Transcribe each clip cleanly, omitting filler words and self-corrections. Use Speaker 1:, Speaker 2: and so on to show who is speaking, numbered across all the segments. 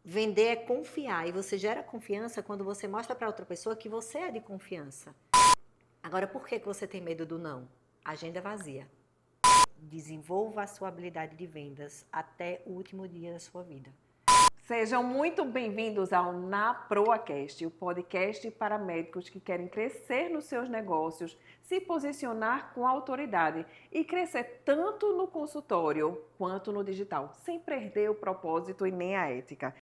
Speaker 1: Vender é confiar e você gera confiança quando você mostra para outra pessoa que você é de confiança. Agora, por que você tem medo do não? Agenda vazia. Desenvolva a sua habilidade de vendas até o último dia da sua vida.
Speaker 2: Sejam muito bem-vindos ao NaProaCast, o podcast para médicos que querem crescer nos seus negócios, se posicionar com autoridade e crescer tanto no consultório quanto no digital, sem perder o propósito e nem a ética.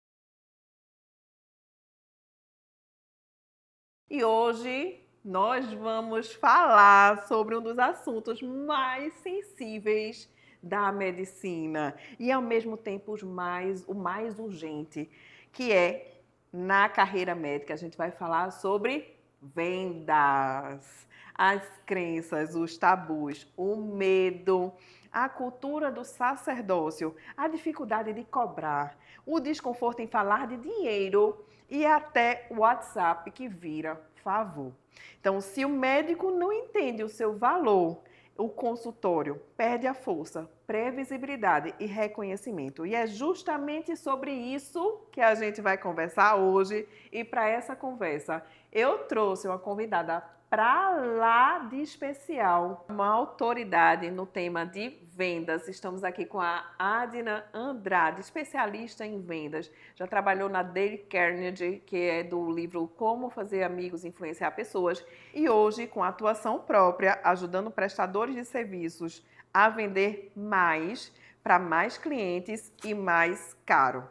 Speaker 2: E hoje nós vamos falar sobre um dos assuntos mais sensíveis da medicina e ao mesmo tempo o mais urgente, que é na carreira médica. A gente vai falar sobre vendas, as crenças, os tabus, o medo, a cultura do sacerdócio, a dificuldade de cobrar, o desconforto em falar de dinheiro e até o WhatsApp que vira favor. Então, se o médico não entende o seu valor, o consultório perde a força, previsibilidade e reconhecimento. E é justamente sobre isso que a gente vai conversar hoje. E para essa conversa, eu trouxe uma convidada para lá de especial, uma autoridade no tema de vendas. Estamos aqui com a Adina Andrade, especialista em vendas. Já trabalhou na Dale Carnegie, que é do livro Como Fazer Amigos e Influenciar Pessoas, e hoje com atuação própria, ajudando prestadores de serviços a vender mais para mais clientes e mais caro.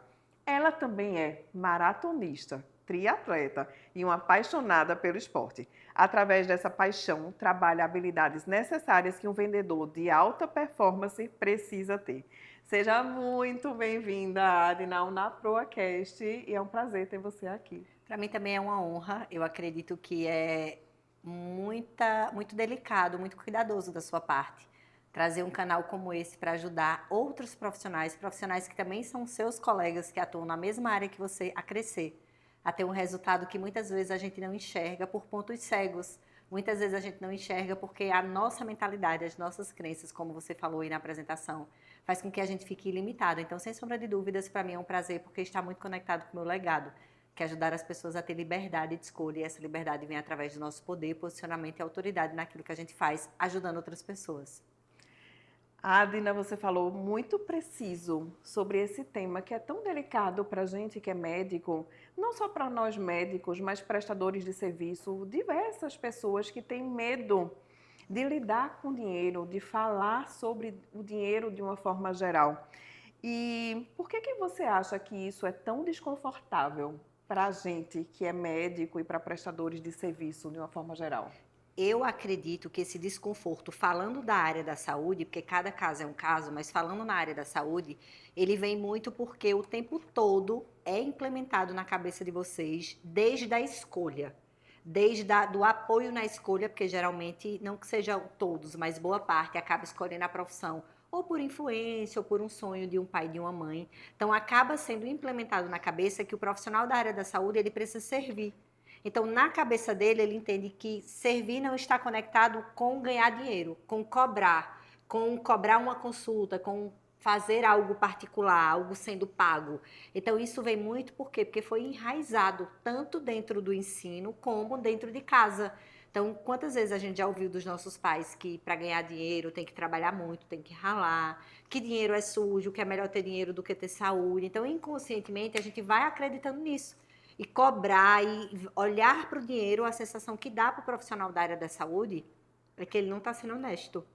Speaker 2: Ela também é maratonista, triatleta e uma apaixonada pelo esporte. Através dessa paixão, trabalha habilidades necessárias que um vendedor de alta performance precisa ter. Seja muito bem-vinda, Adina, ao NaProaCast, e é um prazer ter você aqui.
Speaker 1: Para mim também é uma honra. Eu acredito que é muito delicado, muito cuidadoso da sua parte trazer um canal como esse para ajudar outros profissionais que também são seus colegas que atuam na mesma área que você a crescer, a ter um resultado que muitas vezes a gente não enxerga por pontos cegos. Muitas vezes a gente não enxerga porque a nossa mentalidade, as nossas crenças, como você falou aí na apresentação, faz com que a gente fique ilimitado. Então, sem sombra de dúvidas, para mim é um prazer porque está muito conectado com o meu legado, que é ajudar as pessoas a ter liberdade de escolha, e essa liberdade vem através do nosso poder, posicionamento e autoridade naquilo que a gente faz, ajudando outras pessoas.
Speaker 2: Adina, você falou muito preciso sobre esse tema que é tão delicado para a gente que é médico, não só para nós médicos, mas prestadores de serviço, diversas pessoas que têm medo de lidar com dinheiro, de falar sobre o dinheiro de uma forma geral. E por que você acha que isso é tão desconfortável para a gente que é médico e para prestadores de serviço de uma forma geral?
Speaker 1: Eu acredito que esse desconforto, falando da área da saúde, porque cada caso é um caso, mas falando na área da saúde, ele vem muito porque o tempo todo é implementado na cabeça de vocês, desde a escolha, do apoio na escolha, porque geralmente, não que sejam todos, mas boa parte acaba escolhendo a profissão ou por influência, ou por um sonho de um pai e de uma mãe. Então, acaba sendo implementado na cabeça que o profissional da área da saúde, ele precisa servir. Então, na cabeça dele, ele entende que servir não está conectado com ganhar dinheiro, com cobrar uma consulta, com fazer algo particular, algo sendo pago. Então, isso vem muito por quê? Porque foi enraizado tanto dentro do ensino como dentro de casa. Então, quantas vezes a gente já ouviu dos nossos pais que para ganhar dinheiro tem que trabalhar muito, tem que ralar, que dinheiro é sujo, que é melhor ter dinheiro do que ter saúde. Então, inconscientemente, a gente vai acreditando nisso e cobrar e olhar para o dinheiro, a sensação que dá para o profissional da área da saúde é que ele não está sendo honesto.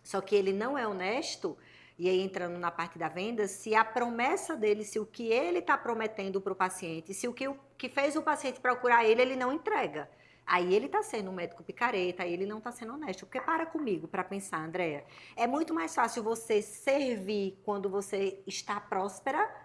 Speaker 1: Só que ele não é honesto, e aí entrando na parte da venda, se a promessa dele, se o que ele está prometendo para o paciente, se o que fez o paciente procurar ele, ele não entrega. Aí ele está sendo um médico picareta, aí ele não está sendo honesto. Porque para comigo, para pensar, Andréa, é muito mais fácil você servir quando você está próspera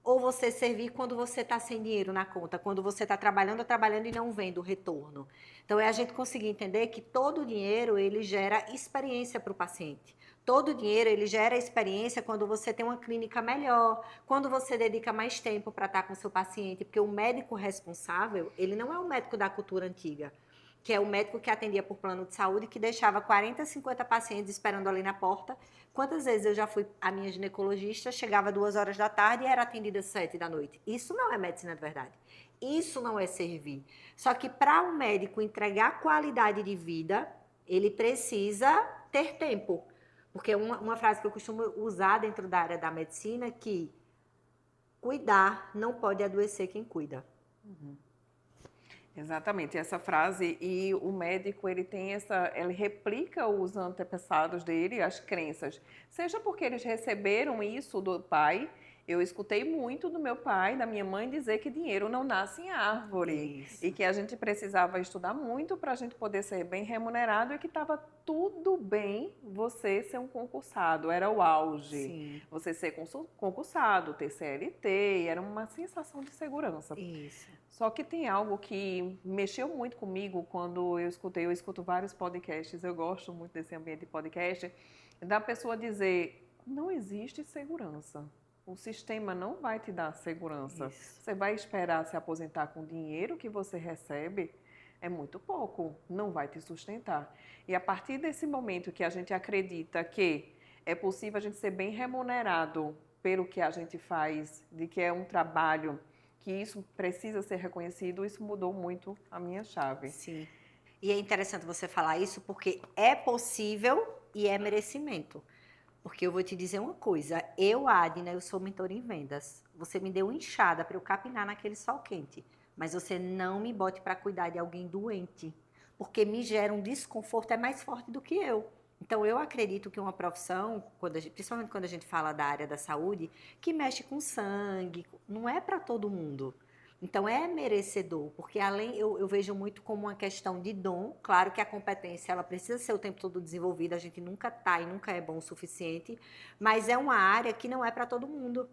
Speaker 1: ou você servir quando você está sem dinheiro na conta, quando você está trabalhando e não vendo o retorno. Então, é a gente conseguir entender que todo o dinheiro, ele gera experiência para o paciente. Todo o dinheiro, ele gera experiência quando você tem uma clínica melhor, quando você dedica mais tempo para estar com o seu paciente, porque o médico responsável, ele não é o médico da cultura antiga, que é o médico que atendia por plano de saúde, que deixava 40, 50 pacientes esperando ali na porta. Quantas vezes eu já fui a minha ginecologista, chegava 2 horas da tarde e era atendida às 7 da noite. Isso não é medicina de verdade. Isso não é servir. Só que para um médico entregar qualidade de vida, ele precisa ter tempo. Porque uma frase que eu costumo usar dentro da área da medicina é que cuidar não pode adoecer quem cuida.
Speaker 2: Exatamente, essa frase, e o médico, ele replica os antepassados dele, as crenças, seja porque eles receberam isso do pai. Eu escutei muito do meu pai, da minha mãe, dizer que dinheiro não nasce em árvore.
Speaker 1: Isso.
Speaker 2: E que a gente precisava estudar muito para a gente poder ser bem remunerado e que estava tudo bem você ser um concursado, era o auge.
Speaker 1: Sim.
Speaker 2: Você ser concursado, ter CLT, era uma sensação de segurança.
Speaker 1: Isso.
Speaker 2: Só que tem algo que mexeu muito comigo quando eu escuto vários podcasts, eu gosto muito desse ambiente de podcast, da pessoa dizer, não existe segurança. O sistema não vai te dar segurança.
Speaker 1: Isso.
Speaker 2: Você vai esperar se aposentar com o dinheiro que você recebe? É muito pouco, não vai te sustentar. E a partir desse momento que a gente acredita que é possível a gente ser bem remunerado pelo que a gente faz, de que é um trabalho, que isso precisa ser reconhecido, isso mudou muito a minha chave.
Speaker 1: Sim. E é interessante você falar isso porque é possível e é merecimento. Porque eu vou te dizer uma coisa, Adna, eu sou mentora em vendas. Você me deu uma enxada para eu capinar naquele sol quente, mas você não me bote para cuidar de alguém doente, porque me gera um desconforto, é mais forte do que eu. Então, eu acredito que uma profissão, principalmente quando a gente fala da área da saúde, que mexe com sangue, não é para todo mundo. Então, é merecedor, porque eu vejo muito como uma questão de dom. Claro que a competência ela precisa ser o tempo todo desenvolvida, a gente nunca está e nunca é bom o suficiente, mas é uma área que não é para todo mundo.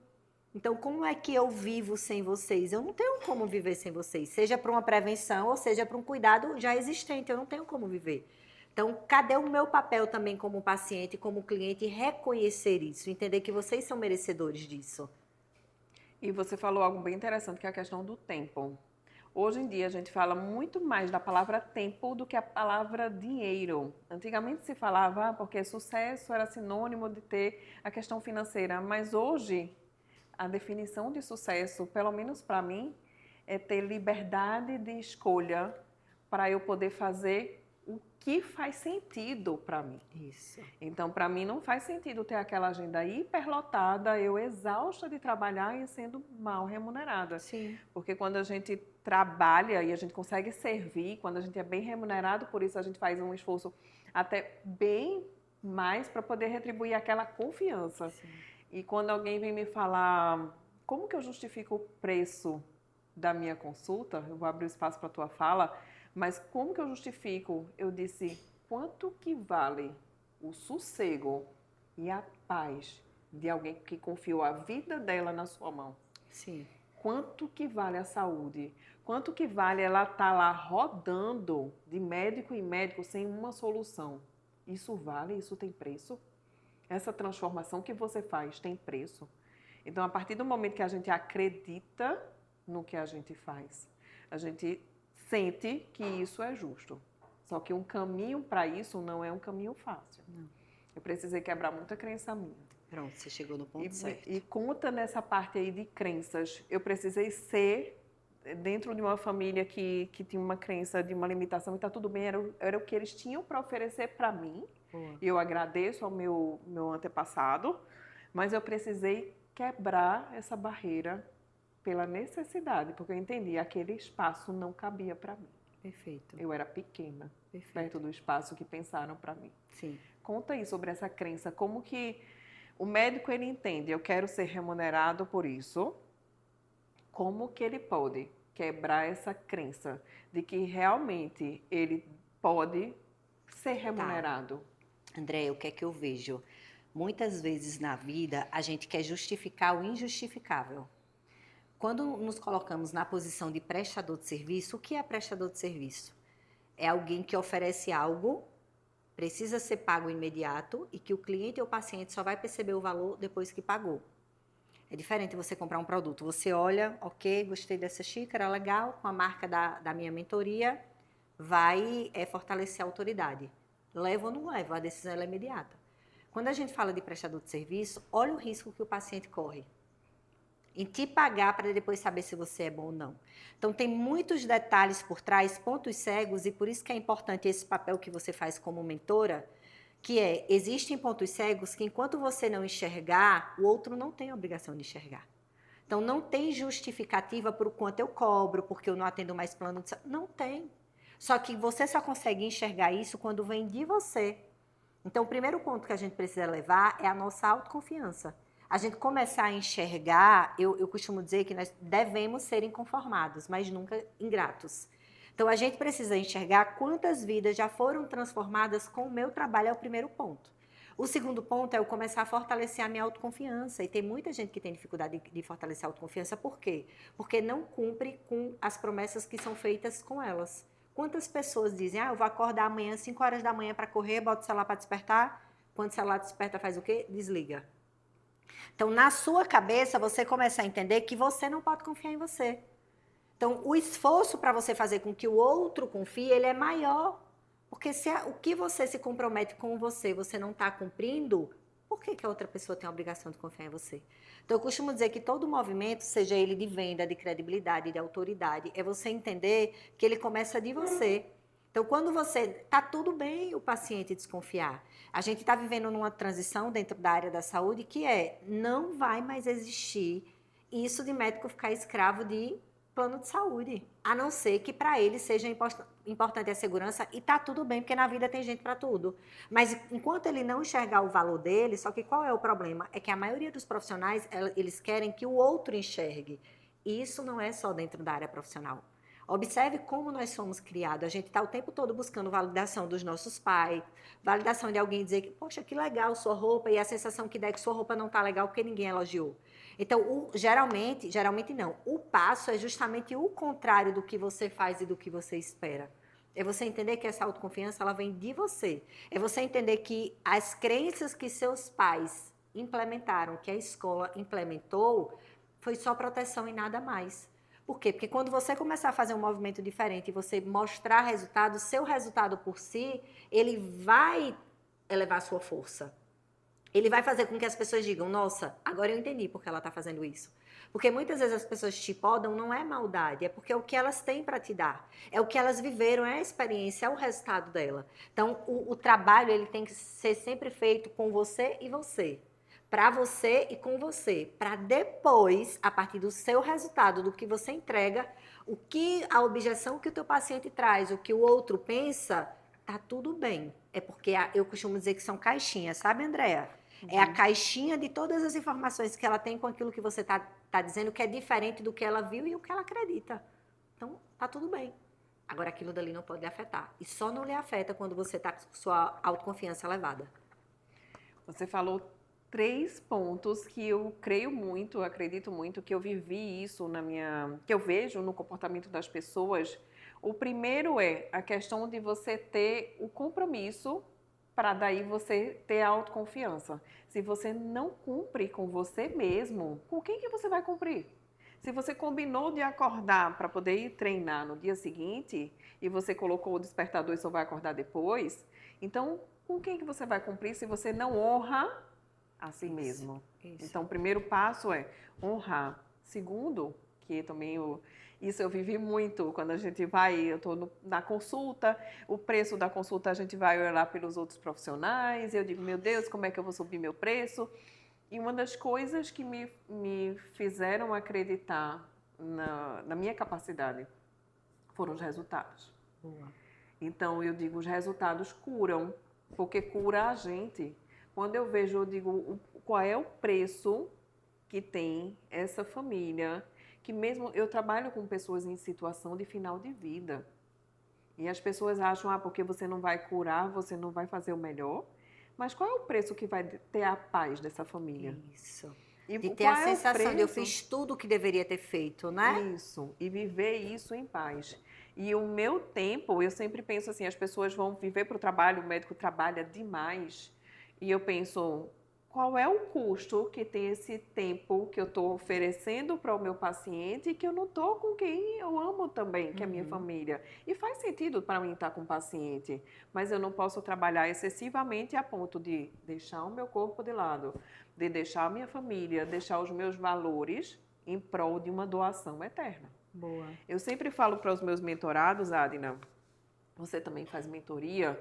Speaker 1: Então, como é que eu vivo sem vocês? Eu não tenho como viver sem vocês, seja para uma prevenção ou seja para um cuidado já existente, eu não tenho como viver. Então, cadê o meu papel também como paciente, como cliente, reconhecer isso, entender que vocês são merecedores disso?
Speaker 2: E você falou algo bem interessante, que é a questão do tempo. Hoje em dia a gente fala muito mais da palavra tempo do que a palavra dinheiro. Antigamente se falava porque sucesso era sinônimo de ter a questão financeira, mas hoje a definição de sucesso, pelo menos para mim, é ter liberdade de escolha para eu poder fazer o que faz sentido para mim.
Speaker 1: Isso.
Speaker 2: Então, para mim, não faz sentido ter aquela agenda hiperlotada, eu exausta de trabalhar e sendo mal remunerada.
Speaker 1: Sim.
Speaker 2: Porque quando a gente trabalha e a gente consegue servir, quando a gente é bem remunerado, por isso a gente faz um esforço até bem mais para poder retribuir aquela confiança.
Speaker 1: Sim.
Speaker 2: E quando alguém vem me falar como que eu justifico o preço da minha consulta, eu vou abrir o espaço para a tua fala, mas como que eu justifico? Eu disse, quanto que vale o sossego e a paz de alguém que confiou a vida dela na sua mão?
Speaker 1: Sim.
Speaker 2: Quanto que vale a saúde? Quanto que vale ela estar lá rodando de médico em médico sem uma solução? Isso vale? Isso tem preço? Essa transformação que você faz tem preço? Então, a partir do momento que a gente acredita no que a gente faz, a gente sente que isso é justo. Só que um caminho para isso não é um caminho fácil.
Speaker 1: Não.
Speaker 2: Eu precisei quebrar muita crença minha.
Speaker 1: Pronto, você chegou no ponto certo.
Speaker 2: E conta nessa parte aí de crenças. Eu precisei ser dentro de uma família que tinha uma crença de uma limitação e está tudo bem, era o que eles tinham para oferecer para mim.
Speaker 1: Boa.
Speaker 2: Eu agradeço ao meu antepassado, mas eu precisei quebrar essa barreira pela necessidade, porque eu entendi que aquele espaço não cabia para mim.
Speaker 1: Perfeito.
Speaker 2: Eu era pequena,
Speaker 1: Perfeito.
Speaker 2: perto do espaço que pensaram para mim.
Speaker 1: Sim.
Speaker 2: Conta aí sobre essa crença, como que o médico ele entende, eu quero ser remunerado por isso, como que ele pode quebrar essa crença de que realmente ele pode ser remunerado?
Speaker 1: André, o que é que eu vejo? Muitas vezes na vida a gente quer justificar o injustificável. Quando nos colocamos na posição de prestador de serviço, o que é prestador de serviço? É alguém que oferece algo, precisa ser pago imediato e que o cliente ou o paciente só vai perceber o valor depois que pagou. É diferente você comprar um produto. Você olha, ok, gostei dessa xícara, legal, com a marca da minha mentoria, vai fortalecer a autoridade. Leva ou não leva, a decisão ela é imediata. Quando a gente fala de prestador de serviço, olha o risco que o paciente corre em te pagar para depois saber se você é bom ou não. Então, tem muitos detalhes por trás, pontos cegos, e por isso que é importante esse papel que você faz como mentora, que existem pontos cegos que enquanto você não enxergar, o outro não tem a obrigação de enxergar. Então, não tem justificativa por quanto eu cobro, porque eu não atendo mais plano de saúde. Não tem. Só que você só consegue enxergar isso quando vem de você. Então, o primeiro ponto que a gente precisa levar é a nossa autoconfiança. A gente começar a enxergar, eu costumo dizer que nós devemos ser inconformados, mas nunca ingratos. Então, a gente precisa enxergar quantas vidas já foram transformadas com o meu trabalho, é o primeiro ponto. O segundo ponto é eu começar a fortalecer a minha autoconfiança. E tem muita gente que tem dificuldade de fortalecer a autoconfiança. Por quê? Porque não cumpre com as promessas que são feitas com elas. Quantas pessoas dizem, eu vou acordar amanhã, 5 horas da manhã para correr, boto o celular para despertar. Quando o celular desperta, faz o quê? Desliga. Então, na sua cabeça, você começa a entender que você não pode confiar em você. Então, o esforço para você fazer com que o outro confie, ele é maior. Porque se o que você se compromete com você não está cumprindo, por que a outra pessoa tem a obrigação de confiar em você? Então, eu costumo dizer que todo movimento, seja ele de venda, de credibilidade, de autoridade, é você entender que ele começa de você. Então, quando está tudo bem o paciente desconfiar. A gente está vivendo numa transição dentro da área da saúde que não vai mais existir isso de médico ficar escravo de plano de saúde, a não ser que para ele seja importante a segurança, e tá tudo bem, porque na vida tem gente para tudo. Mas enquanto ele não enxergar o valor dele, só que qual é o problema? É que a maioria dos profissionais, eles querem que o outro enxergue. E isso não é só dentro da área profissional. Observe como nós fomos criados. A gente está o tempo todo buscando validação dos nossos pais, validação de alguém dizer que, poxa, que legal sua roupa, e a sensação que dá é que sua roupa não está legal porque ninguém elogiou. Então, geralmente não. O passo é justamente o contrário do que você faz e do que você espera. É você entender que essa autoconfiança, ela vem de você. É você entender que as crenças que seus pais implementaram, que a escola implementou, foi só proteção e nada mais. Por quê? Porque quando você começar a fazer um movimento diferente e você mostrar resultado, seu resultado por si, ele vai elevar a sua força. Ele vai fazer com que as pessoas digam, nossa, agora eu entendi porque ela está fazendo isso. Porque muitas vezes as pessoas te podam, não é maldade, é porque é o que elas têm para te dar. É o que elas viveram, é a experiência, é o resultado dela. Então, o trabalho ele tem que ser sempre feito com você e você. Para você e com você. Para depois, a partir do seu resultado, do que você entrega, a objeção que o teu paciente traz, o que o outro pensa, tá tudo bem. É porque eu costumo dizer que são caixinhas, sabe, Andréa? É a caixinha de todas as informações que ela tem com aquilo que você está dizendo, que é diferente do que ela viu e o que ela acredita. Então, tá tudo bem. Agora, aquilo dali não pode lhe afetar. E só não lhe afeta quando você está com sua autoconfiança elevada.
Speaker 2: Você falou 3 pontos que eu creio muito, acredito muito, que eu vivi isso que eu vejo no comportamento das pessoas. O primeiro é a questão de você ter o compromisso para daí você ter a autoconfiança. Se você não cumpre com você mesmo, com quem que você vai cumprir? Se você combinou de acordar para poder ir treinar no dia seguinte e você colocou o despertador e só vai acordar depois, então com quem que você vai cumprir se você não honra a si mesmo? Isso. Então, o primeiro passo é honrar. Segundo, que também isso eu vivi muito, quando a gente eu estou na consulta, o preço da consulta a gente vai olhar pelos outros profissionais, eu digo, meu Deus, como é que eu vou subir meu preço? E uma das coisas que me fizeram acreditar na minha capacidade foram os resultados.
Speaker 1: Boa.
Speaker 2: Então, eu digo, os resultados curam, porque cura a gente. Quando eu vejo, eu digo, qual é o preço que tem essa família, que mesmo eu trabalho com pessoas em situação de final de vida. E as pessoas acham, porque você não vai curar, você não vai fazer o melhor. Mas qual é o preço que vai ter a paz dessa família?
Speaker 1: Isso. E de ter a sensação de eu fiz tudo o que deveria ter feito, né?
Speaker 2: Isso. E viver isso em paz. E o meu tempo, eu sempre penso assim, as pessoas vão viver para o trabalho, o médico trabalha demais. E eu penso, qual é o custo que tem esse tempo que eu estou oferecendo para o meu paciente e que eu não estou com quem eu amo também, que é a minha família. E faz sentido para mim estar com o paciente, mas eu não posso trabalhar excessivamente a ponto de deixar o meu corpo de lado, de deixar a minha família, deixar os meus valores em prol de uma doação eterna.
Speaker 1: Boa.
Speaker 2: Eu sempre falo para os meus mentorados, Adina, você também faz mentoria,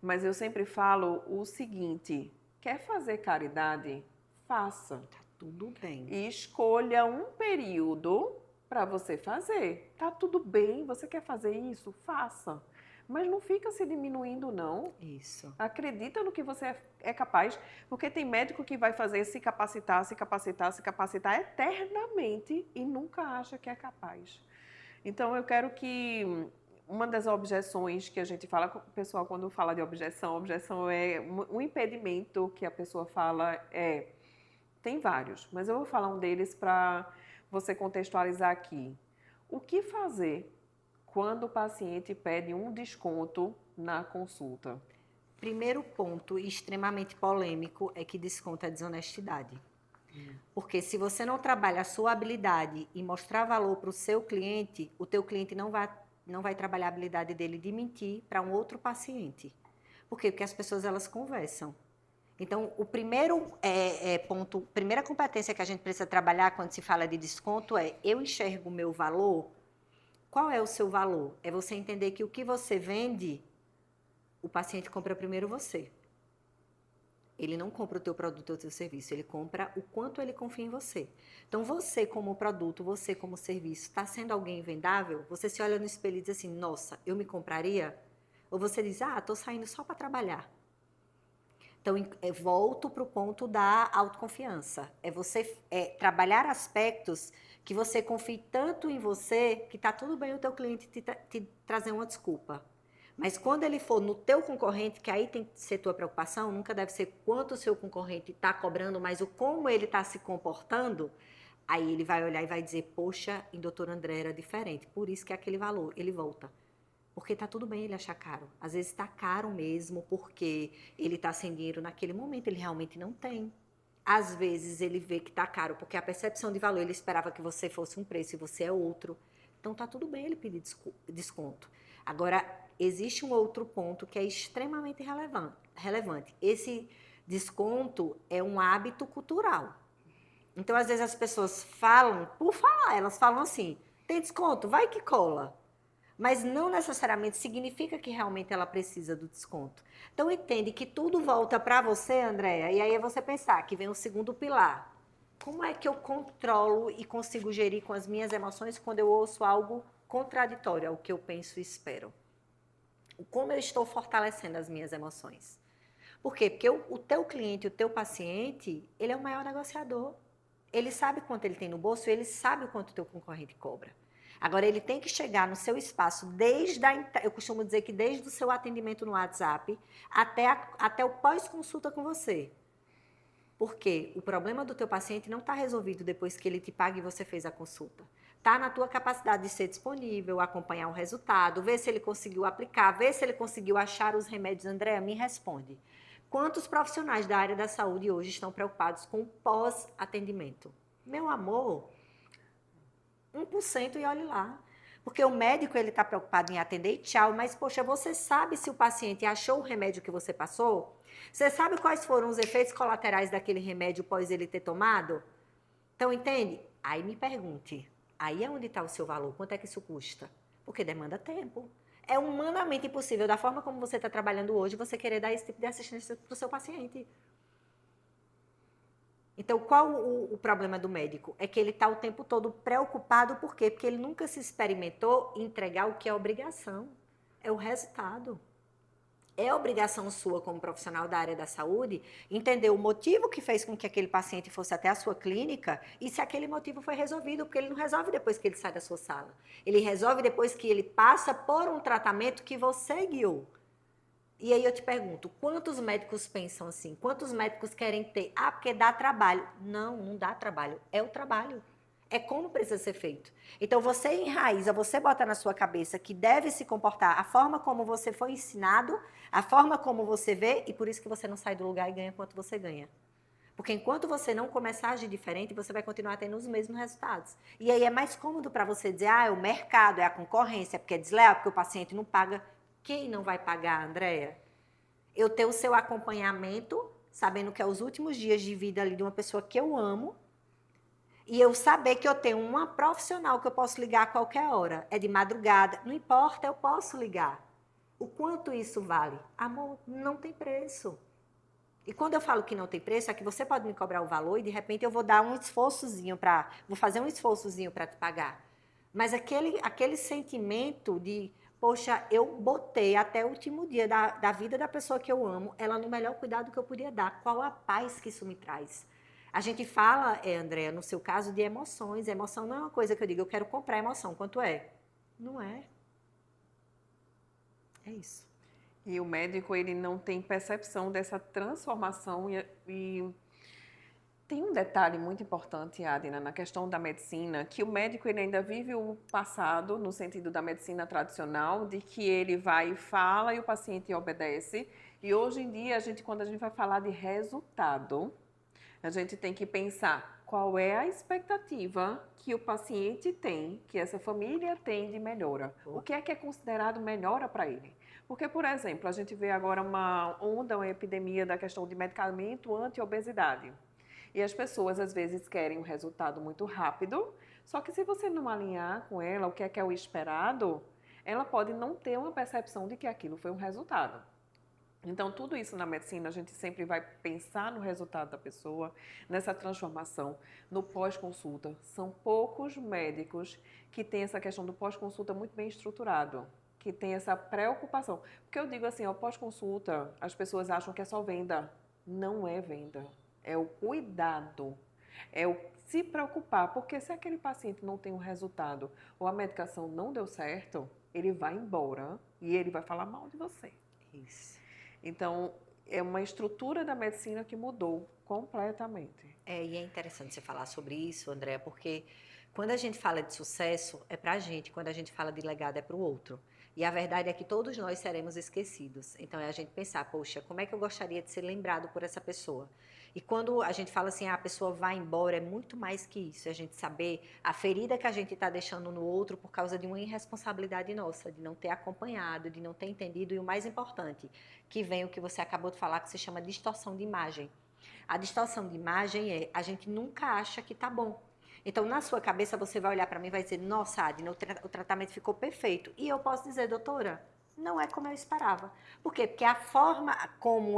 Speaker 2: mas eu sempre falo o seguinte: quer fazer caridade? Faça.
Speaker 1: Tá tudo bem.
Speaker 2: E escolha um período para você fazer. Tá tudo bem, você quer fazer isso? Faça. Mas não fica se diminuindo, não.
Speaker 1: Isso.
Speaker 2: Acredita no que você é capaz, porque tem médico que vai fazer se capacitar, se capacitar, se capacitar eternamente e nunca acha que é capaz. Então, eu quero que uma das objeções que a gente fala, o pessoal quando fala de objeção é um impedimento que a pessoa fala tem vários, mas eu vou falar um deles para você contextualizar aqui. O que fazer quando o paciente pede um desconto na consulta?
Speaker 1: Primeiro ponto extremamente polêmico é que desconto é desonestidade. Porque se você não trabalha a sua habilidade e mostrar valor para o seu cliente, o teu cliente não vai trabalhar a habilidade dele de mentir para um outro paciente. Por quê? Porque as pessoas elas conversam. Então, o primeiro ponto, primeira competência que a gente precisa trabalhar quando se fala de desconto é: eu enxergo o meu valor. Qual é o seu valor? É você entender que o que você vende, o paciente compra primeiro você. Ele não compra o teu produto ou o teu serviço, ele compra o quanto ele confia em você. Então, você como produto, você como serviço, está sendo alguém vendável? Você se olha no espelho e diz assim: nossa, eu me compraria? Ou você diz: ah, estou saindo só para trabalhar. Então, volto para o ponto da autoconfiança. É você trabalhar aspectos que você confie tanto em você que está tudo bem o teu cliente te trazer uma desculpa. Mas quando ele for no teu concorrente, que aí tem que ser tua preocupação, nunca deve ser quanto o seu concorrente está cobrando, mas o como ele está se comportando, aí ele vai olhar e vai dizer: poxa, em Doutor André era diferente, por isso que é aquele valor, ele volta. Porque tá tudo bem ele achar caro. Às vezes tá caro mesmo, porque ele tá sem dinheiro naquele momento, ele realmente não tem. Às vezes ele vê que tá caro, porque a percepção de valor, ele esperava que você fosse um preço e você é outro. Então tá tudo bem ele pedir desconto. Agora, existe um outro ponto que é extremamente relevante. Esse desconto é um hábito cultural. Então, às vezes as pessoas falam, por falar, elas falam assim: tem desconto? Vai que cola. Mas não necessariamente significa que realmente ela precisa do desconto. Então, entende que tudo volta para você, Andréia, e aí é você pensar que vem o segundo pilar. Como é que eu controlo e consigo gerir com as minhas emoções quando eu ouço algo contraditório ao que eu penso e espero? Como eu estou fortalecendo as minhas emoções? Por quê? Porque o teu cliente, o teu paciente, ele é o maior negociador. Ele sabe quanto ele tem no bolso e ele sabe o quanto o teu concorrente cobra. Agora, ele tem que chegar no seu espaço, eu costumo dizer que desde o seu atendimento no WhatsApp até o pós-consulta com você. Porque o problema do teu paciente não está resolvido depois que ele te paga e você fez a consulta. Está na tua capacidade de ser disponível, acompanhar o resultado, ver se ele conseguiu aplicar, ver se ele conseguiu achar os remédios. Andréa, me responde. Quantos profissionais da área da saúde hoje estão preocupados com o pós-atendimento? Meu amor, 1% e olhe lá. Porque o médico ele está preocupado em atender e tchau, mas, poxa, você sabe se o paciente achou o remédio que você passou? Você sabe quais foram os efeitos colaterais daquele remédio após ele ter tomado? Então, entende? Aí me pergunte, aí é onde está o seu valor? Quanto é que isso custa? Porque demanda tempo. É humanamente impossível, da forma como você está trabalhando hoje, você querer dar esse tipo de assistência para o seu paciente. Então, qual o problema do médico? É que ele está o tempo todo preocupado, por quê? Porque ele nunca se experimentou entregar o que é obrigação. É o resultado. É obrigação sua, como profissional da área da saúde, entender o motivo que fez com que aquele paciente fosse até a sua clínica e se aquele motivo foi resolvido, porque ele não resolve depois que ele sai da sua sala. Ele resolve depois que ele passa por um tratamento que você guiou. E aí eu te pergunto, quantos médicos pensam assim? Quantos médicos querem ter? Ah, porque dá trabalho. Não, não dá trabalho. É o trabalho. É como precisa ser feito. Então, você enraiza, você bota na sua cabeça que deve se comportar a forma como você foi ensinado, a forma como você vê, e por isso que você não sai do lugar e ganha quanto você ganha. Porque enquanto você não começar a agir diferente, você vai continuar tendo os mesmos resultados. E aí é mais cômodo para você dizer, é o mercado, é a concorrência, porque é desleal, porque o paciente não paga. Quem não vai pagar, Andréia? Eu ter o seu acompanhamento, sabendo que é os últimos dias de vida ali de uma pessoa que eu amo, e eu saber que eu tenho uma profissional que eu posso ligar a qualquer hora. É de madrugada, não importa, eu posso ligar. O quanto isso vale? Amor, não tem preço. E quando eu falo que não tem preço, é que você pode me cobrar o valor e de repente eu vou dar um esforçozinho vou fazer um esforçozinho para te pagar. Mas aquele sentimento de, poxa, eu botei até o último dia da vida da pessoa que eu amo, ela no melhor cuidado que eu podia dar. Qual a paz que isso me traz? A gente fala, Andréa, no seu caso, de emoções. Emoção não é uma coisa que eu digo, eu quero comprar emoção. Quanto é? Não é. É isso.
Speaker 2: E o médico, ele não tem percepção dessa transformação e tem um detalhe muito importante, Adina, na questão da medicina, que o médico ele ainda vive o passado, no sentido da medicina tradicional, de que ele vai e fala e o paciente obedece. E hoje em dia, quando a gente vai falar de resultado, a gente tem que pensar qual é a expectativa que o paciente tem, que essa família tem de melhora. O que é considerado melhora para ele? Porque, por exemplo, a gente vê agora uma onda, uma epidemia da questão de medicamento anti-obesidade. E as pessoas, às vezes, querem um resultado muito rápido, só que se você não alinhar com ela o que é o esperado, ela pode não ter uma percepção de que aquilo foi um resultado. Então, tudo isso na medicina, a gente sempre vai pensar no resultado da pessoa, nessa transformação, no pós-consulta. São poucos médicos que têm essa questão do pós-consulta muito bem estruturado, que tem essa preocupação. Porque eu digo assim, o pós-consulta, as pessoas acham que é só venda. Não é venda, é o cuidado, é o se preocupar, porque se aquele paciente não tem um resultado ou a medicação não deu certo, ele vai embora e ele vai falar mal de você.
Speaker 1: Isso.
Speaker 2: Então, é uma estrutura da medicina que mudou completamente.
Speaker 1: E é interessante você falar sobre isso, André, porque quando a gente fala de sucesso, é pra gente, quando a gente fala de legado, é pro outro. E a verdade é que todos nós seremos esquecidos. Então, é a gente pensar, poxa, como é que eu gostaria de ser lembrado por essa pessoa? E quando a gente fala assim, a pessoa vai embora, é muito mais que isso. É a gente saber a ferida que a gente está deixando no outro por causa de uma irresponsabilidade nossa, de não ter acompanhado, de não ter entendido. E o mais importante, que vem o que você acabou de falar, que se chama distorção de imagem. A distorção de imagem é a gente nunca acha que tá bom. Então, na sua cabeça, você vai olhar para mim e vai dizer, nossa, Adina, o tratamento ficou perfeito. E eu posso dizer, doutora, não é como eu esperava. Por quê? Porque a forma como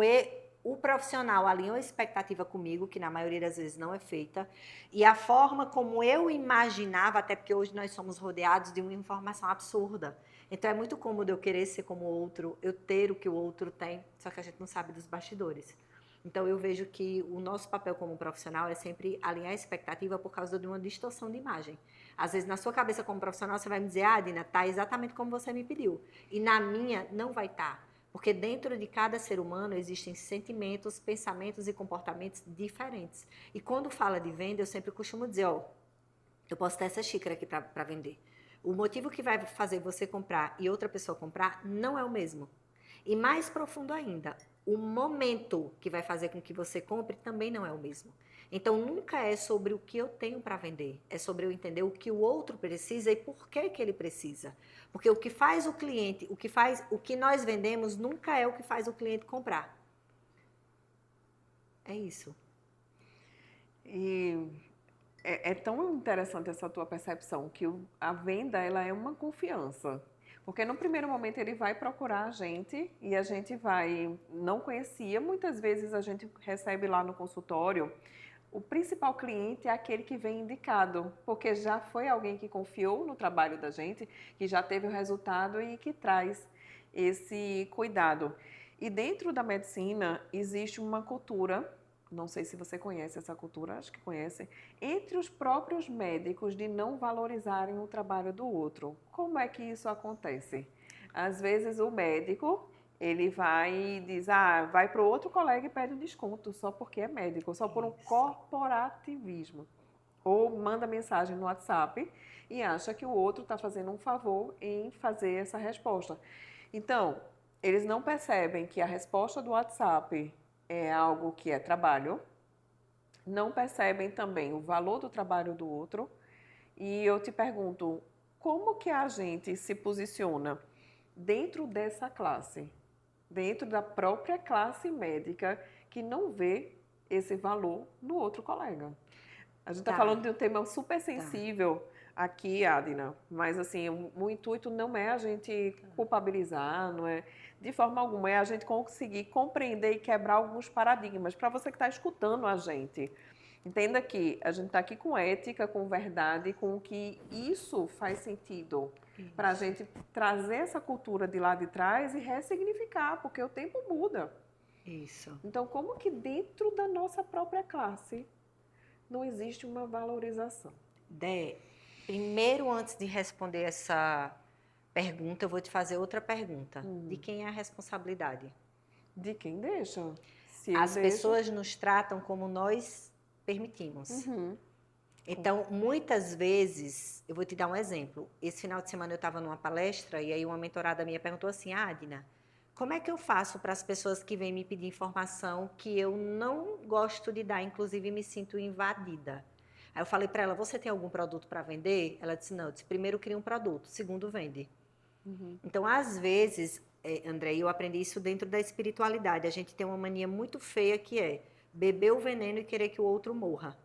Speaker 1: o profissional alinhou a expectativa comigo, que na maioria das vezes não é feita, e a forma como eu imaginava, até porque hoje nós somos rodeados de uma informação absurda. Então, é muito cômodo eu querer ser como o outro, eu ter o que o outro tem, só que a gente não sabe dos bastidores. Então, eu vejo que o nosso papel como profissional é sempre alinhar a expectativa por causa de uma distorção de imagem. Às vezes, na sua cabeça como profissional, você vai me dizer, Adina, tá exatamente como você me pediu. E na minha, não vai estar. Porque dentro de cada ser humano existem sentimentos, pensamentos e comportamentos diferentes. E quando fala de venda, eu sempre costumo dizer, ó, eu posso ter essa xícara aqui para vender. O motivo que vai fazer você comprar e outra pessoa comprar não é o mesmo. E mais profundo ainda, o momento que vai fazer com que você compre também não é o mesmo. Então, nunca é sobre o que eu tenho para vender, é sobre eu entender o que o outro precisa e por que ele precisa. Porque o que faz o cliente, o que nós vendemos nunca é o que faz o cliente comprar. É isso.
Speaker 2: E é tão interessante essa tua percepção que a venda ela é uma confiança. Porque no primeiro momento ele vai procurar a gente e a gente não conhecia, muitas vezes a gente recebe lá no consultório, o principal cliente é aquele que vem indicado, porque já foi alguém que confiou no trabalho da gente, que já teve o resultado e que traz esse cuidado. E dentro da medicina existe uma cultura, não sei se você conhece essa cultura, acho que conhece, entre os próprios médicos de não valorizarem o trabalho do outro. Como é que isso acontece? Às vezes o médico, ele vai e diz, vai para o outro colega e pede um desconto só porque é médico, só por um corporativismo. Ou manda mensagem no WhatsApp e acha que o outro está fazendo um favor em fazer essa resposta. Então, eles não percebem que a resposta do WhatsApp é algo que é trabalho, não percebem também o valor do trabalho do outro. E eu te pergunto, como que a gente se posiciona dentro dessa classe, dentro da própria classe médica, que não vê esse valor no outro colega? A gente está
Speaker 1: Tá,
Speaker 2: falando de um tema super
Speaker 1: tá.
Speaker 2: sensível aqui, Adina, mas assim, o intuito não é a gente culpabilizar, não é de forma alguma, é a gente conseguir compreender e quebrar alguns paradigmas. Para você que está escutando a gente, entenda que a gente está aqui com ética, com verdade, com que isso faz sentido para a
Speaker 1: Isso.
Speaker 2: gente trazer essa cultura de lá de trás e ressignificar, porque o tempo muda.
Speaker 1: Isso.
Speaker 2: Então, como que dentro da nossa própria classe não existe uma valorização?
Speaker 1: Dé, primeiro, antes de responder essa pergunta, eu vou te fazer outra pergunta. De quem é a responsabilidade?
Speaker 2: De quem deixa? Se eu
Speaker 1: As
Speaker 2: deixo.
Speaker 1: pessoas nos tratam como nós permitimos.
Speaker 2: Uhum.
Speaker 1: Então, muitas vezes, eu vou te dar um exemplo. Esse final de semana eu estava numa palestra e aí uma mentorada minha perguntou assim, Adina, como é que eu faço para as pessoas que vêm me pedir informação que eu não gosto de dar, inclusive me sinto invadida? Aí eu falei para ela, você tem algum produto para vender? Ela disse, não. Eu disse, primeiro cria um produto, segundo vende.
Speaker 2: Uhum.
Speaker 1: Então, às vezes, André, eu aprendi isso dentro da espiritualidade. A gente tem uma mania muito feia que é beber o veneno e querer que o outro morra.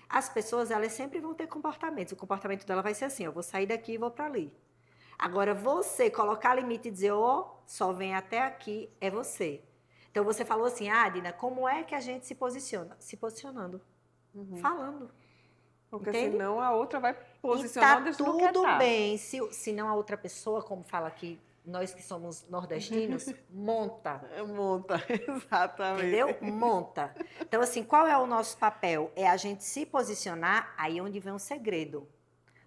Speaker 1: As pessoas, elas sempre vão ter comportamentos. O comportamento dela vai ser assim, eu vou sair daqui e vou para ali. Agora, você colocar limite e dizer, ó, só vem até aqui, é você. Então, você falou assim, Adina, como é que a gente se posiciona? Se posicionando, falando.
Speaker 2: Porque
Speaker 1: Entende?
Speaker 2: senão a outra vai
Speaker 1: E
Speaker 2: posicionar
Speaker 1: tá
Speaker 2: onde a gente não quer
Speaker 1: tudo
Speaker 2: estar.
Speaker 1: bem se não a outra pessoa, como fala aqui, nós que somos nordestinos, monta.
Speaker 2: Monta, exatamente.
Speaker 1: Entendeu? Monta. Então, assim, qual é o nosso papel? É a gente se posicionar aí onde vem o segredo.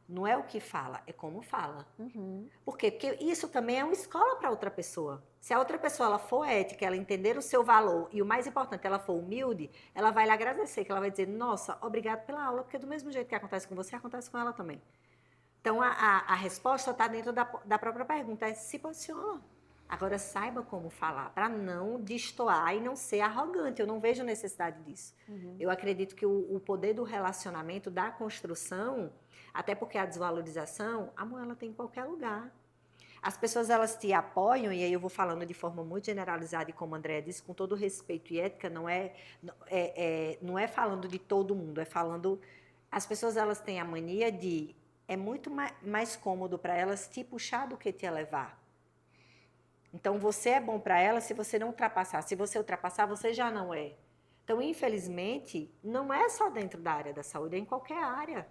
Speaker 1: Não é o que fala, é como fala.
Speaker 2: Uhum.
Speaker 1: Por quê? Porque isso também é uma escola para outra pessoa. Se a outra pessoa ela for ética, ela entender o seu valor e o mais importante, ela for humilde, ela vai lhe agradecer, que ela vai dizer, nossa, obrigado pela aula, porque do mesmo jeito que acontece com você, acontece com ela também. Então, a resposta está dentro da própria pergunta, é se posiciona. Agora, saiba como falar, para não destoar e não ser arrogante. Eu não vejo necessidade disso. Eu acredito que o poder do relacionamento, da construção, até porque a desvalorização, amor, ela tem em qualquer lugar. As pessoas, elas te apoiam, e aí eu vou falando de forma muito generalizada, e como a Andrea disse, com todo respeito e ética, não é falando de todo mundo, é falando... As pessoas, elas têm a mania de... É muito mais cômodo para elas te puxar do que te elevar. Então, você é bom para elas se você não ultrapassar. Se você ultrapassar, você já não é. Então, infelizmente, não é só dentro da área da saúde, é em qualquer área.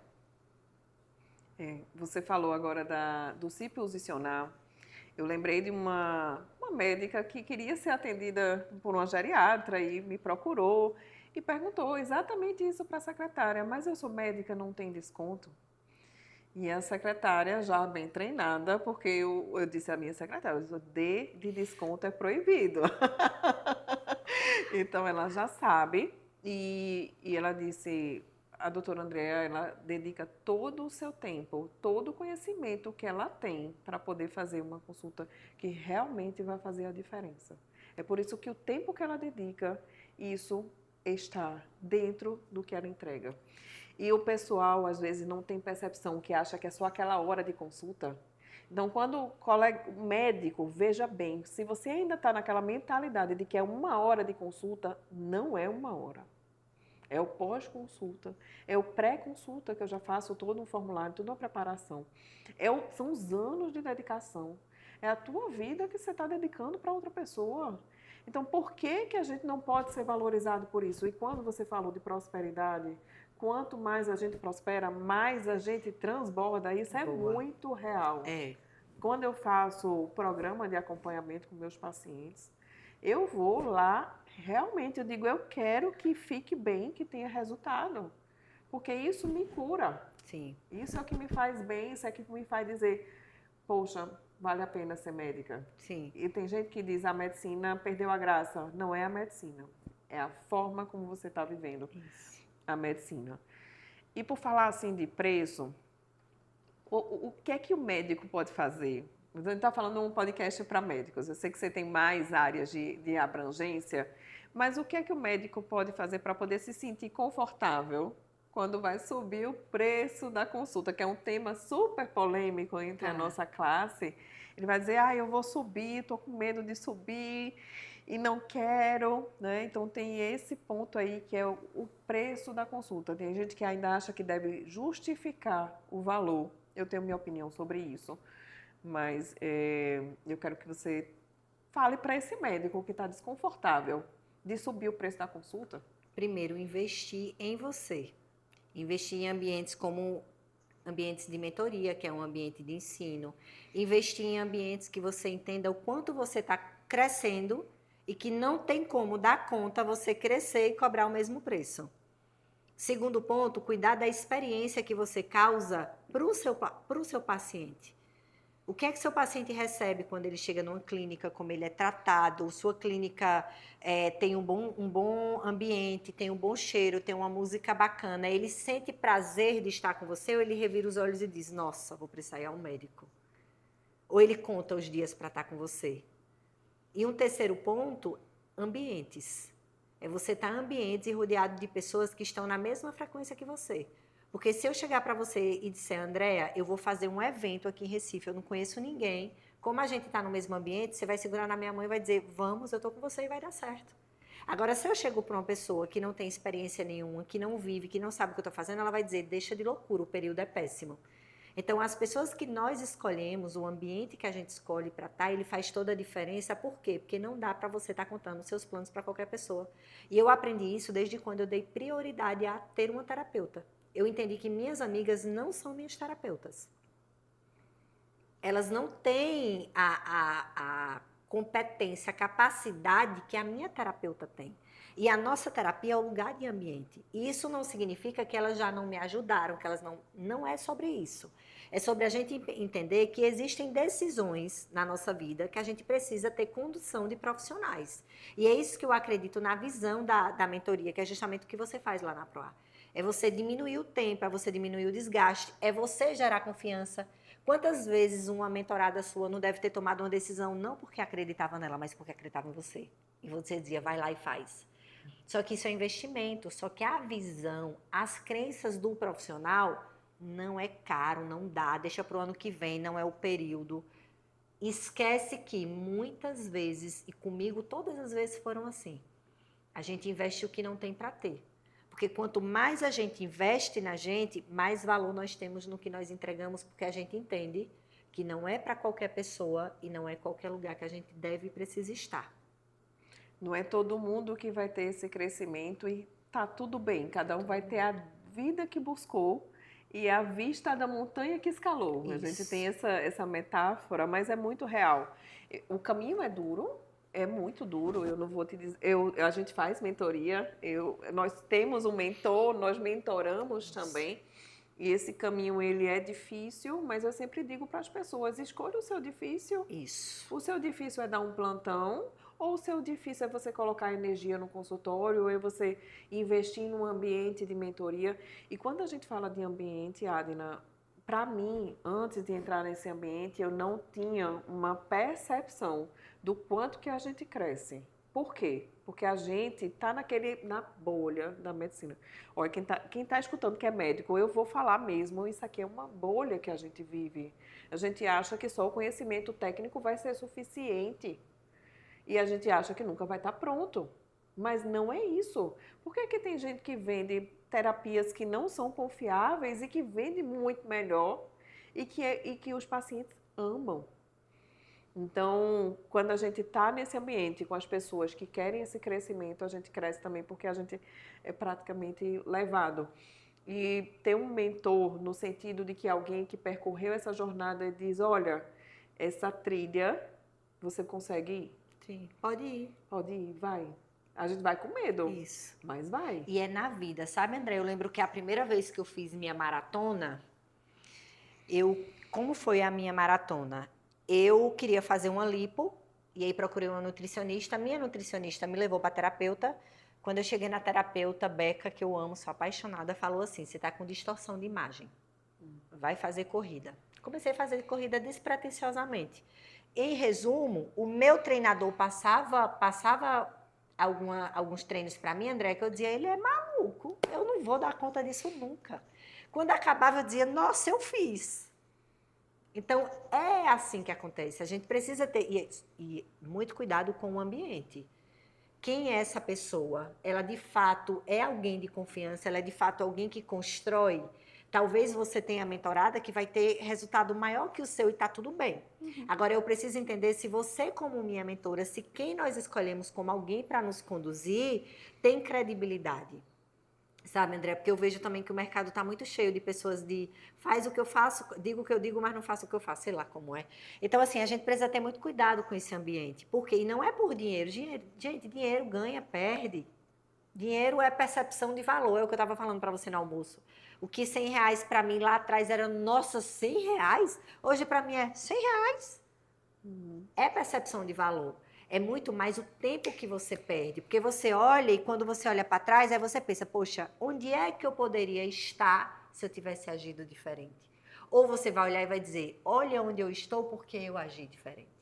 Speaker 2: Você falou agora do se posicionar. Eu lembrei de uma médica que queria ser atendida por uma geriatra e me procurou e perguntou exatamente isso para a secretária, mas eu sou médica, não tem desconto? E a secretária, já bem treinada, porque eu disse à minha secretária, o D de desconto é proibido. Então, ela já sabe. E ela disse, a doutora Andrea, ela dedica todo o seu tempo, todo o conhecimento que ela tem para poder fazer uma consulta que realmente vai fazer a diferença. É por isso que o tempo que ela dedica, isso está dentro do que ela entrega. E o pessoal, às vezes, não tem percepção, que acha que é só aquela hora de consulta. Então, quando o médico, veja bem, se você ainda está naquela mentalidade de que é uma hora de consulta, não é uma hora. É o pós-consulta, é o pré-consulta, que eu já faço todo um formulário, toda uma preparação. São os anos de dedicação. É a tua vida que você está dedicando para outra pessoa. Então, por que a gente não pode ser valorizado por isso? E quando você falou de prosperidade, quanto mais a gente prospera, mais a gente transborda. Isso é
Speaker 1: Boa.
Speaker 2: muito real. Quando eu faço o programa de acompanhamento com meus pacientes, eu vou lá, realmente, eu digo, eu quero que fique bem, que tenha resultado. Porque isso me cura.
Speaker 1: Sim.
Speaker 2: Isso é o que me faz bem, isso é o que me faz dizer, poxa, vale a pena ser médica.
Speaker 1: Sim.
Speaker 2: E tem gente que diz, a medicina perdeu a graça. Não é a medicina, é a forma como você está vivendo a medicina. E por falar assim de preço, o que é que o médico pode fazer? A gente está falando um podcast para médicos. Eu sei que você tem mais áreas de abrangência, Mas o que é que o médico pode fazer para poder se sentir confortável quando vai subir o preço da consulta, que é um tema super polêmico entre a nossa classe? Ele vai dizer, eu vou subir, estou com medo de subir e não quero, né? Então tem esse ponto aí que é o preço da consulta. Tem gente que ainda acha que deve justificar o valor. Eu tenho minha opinião sobre isso, mas eu quero que você fale para esse médico que está desconfortável de subir o preço da consulta.
Speaker 1: Primeiro, investir em você. Investir em ambientes como ambientes de mentoria, que é um ambiente de ensino. Investir em ambientes que você entenda o quanto você está crescendo e que não tem como dar conta você crescer e cobrar o mesmo preço. Segundo ponto, cuidar da experiência que você causa para o seu paciente. O que é que seu paciente recebe quando ele chega numa clínica, como ele é tratado, sua clínica tem um bom ambiente, tem um bom cheiro, tem uma música bacana, ele sente prazer de estar com você ou ele revira os olhos e diz, nossa, vou precisar ir ao médico. Ou ele conta os dias para estar com você. E um terceiro ponto, ambientes. É você estar em ambientes e rodeado de pessoas que estão na mesma frequência que você. Porque se eu chegar para você e disser, Andréa, eu vou fazer um evento aqui em Recife, eu não conheço ninguém, como a gente está no mesmo ambiente, você vai segurar na minha mão e vai dizer, vamos, eu estou com você e vai dar certo. Agora, se eu chego para uma pessoa que não tem experiência nenhuma, que não vive, que não sabe o que eu estou fazendo, ela vai dizer, deixa de loucura, o período é péssimo. Então, as pessoas que nós escolhemos, o ambiente que a gente escolhe para estar, ele faz toda a diferença. Por quê? Porque não dá para você estar contando seus planos para qualquer pessoa. E eu aprendi isso desde quando eu dei prioridade a ter uma terapeuta. Eu entendi que minhas amigas não são minhas terapeutas. Elas não têm a competência, a capacidade que a minha terapeuta tem. E a nossa terapia é o lugar de ambiente. E isso não significa que elas já não me ajudaram, que elas não... Não é sobre isso. É sobre a gente entender que existem decisões na nossa vida que a gente precisa ter condução de profissionais. E é isso que eu acredito na visão da mentoria, que é justamente o que você faz lá na Proar. É você diminuir o tempo, é você diminuir o desgaste, é você gerar confiança. Quantas vezes uma mentorada sua não deve ter tomado uma decisão não porque acreditava nela, mas porque acreditava em você? E você dizia, vai lá e faz. Só que isso é investimento, só que a visão, as crenças do profissional não é caro, não dá, deixa para o ano que vem, não é o período. Esquece que muitas vezes, e comigo todas as vezes foram assim, a gente investe o que não tem para ter. Porque quanto mais a gente investe na gente, mais valor nós temos no que nós entregamos, porque a gente entende que não é para qualquer pessoa e não é qualquer lugar que a gente deve e precisa estar.
Speaker 2: Não é todo mundo que vai ter esse crescimento e tá tudo bem. Cada um vai ter a vida que buscou e a vista da montanha que escalou. Isso. A gente tem essa metáfora, mas é muito real. O caminho é duro, é muito duro, eu não vou te dizer. A gente faz mentoria, nós temos um mentor, nós mentoramos também. E esse caminho, ele é difícil, mas eu sempre digo para as pessoas, escolha o seu difícil.
Speaker 1: Isso.
Speaker 2: O seu difícil é dar um plantão, ou o seu difícil é você colocar energia no consultório, ou é você investir num ambiente de mentoria. E quando a gente fala de ambiente, Adina, para mim, antes de entrar nesse ambiente, eu não tinha uma percepção do quanto que a gente cresce. Por quê? Porque a gente está na bolha da medicina. Olha, quem tá escutando que é médico, eu vou falar mesmo, isso aqui é uma bolha que a gente vive. A gente acha que só o conhecimento técnico vai ser suficiente. E a gente acha que nunca vai estar pronto. Mas não é isso. Por que tem gente que vende terapias que não são confiáveis e que vende muito melhor e que os pacientes amam? Então, quando a gente está nesse ambiente com as pessoas que querem esse crescimento, a gente cresce também porque a gente é praticamente levado. E ter um mentor no sentido de que alguém que percorreu essa jornada diz, olha, essa trilha você consegue ir?
Speaker 1: Sim, pode ir.
Speaker 2: Pode ir, vai. A gente vai com medo,
Speaker 1: Isso.
Speaker 2: Mas vai.
Speaker 1: E é na vida, sabe, André? Eu lembro que a primeira vez que eu fiz minha maratona, como foi a minha maratona? Eu queria fazer uma lipo, e aí procurei uma nutricionista. Minha nutricionista me levou para a terapeuta. Quando eu cheguei na terapeuta, Beca, que eu amo, sou apaixonada, falou assim, você está com distorção de imagem, vai fazer corrida. Comecei a fazer corrida despretensiosamente. Em resumo, o meu treinador passava alguns treinos para mim, André, que eu dizia, ele é maluco, eu não vou dar conta disso nunca. Quando acabava, eu dizia, nossa, eu fiz. Então, é assim que acontece. A gente precisa ter e muito cuidado com o ambiente. Quem é essa pessoa? Ela, de fato, é alguém de confiança? Ela é, de fato, alguém que constrói? Talvez você tenha mentorada que vai ter resultado maior que o seu e está tudo bem. Agora, eu preciso entender se você, como minha mentora, se quem nós escolhemos como alguém para nos conduzir, tem credibilidade. Sabe, André? Porque eu vejo também que o mercado está muito cheio de pessoas de faz o que eu faço, digo o que eu digo, mas não faço o que eu faço, sei lá como é. Então, assim, a gente precisa ter muito cuidado com esse ambiente. Por quê? E não é por dinheiro. Gente, dinheiro ganha, perde. Dinheiro é percepção de valor, é o que eu estava falando para você no almoço. O que R$ 100 para mim lá atrás era, nossa, R$ 100? Hoje para mim é R$ 100. É percepção de valor. É muito mais o tempo que você perde. Porque você olha e quando você olha para trás, aí você pensa, poxa, onde é que eu poderia estar se eu tivesse agido diferente? Ou você vai olhar e vai dizer, olha onde eu estou porque eu agi diferente.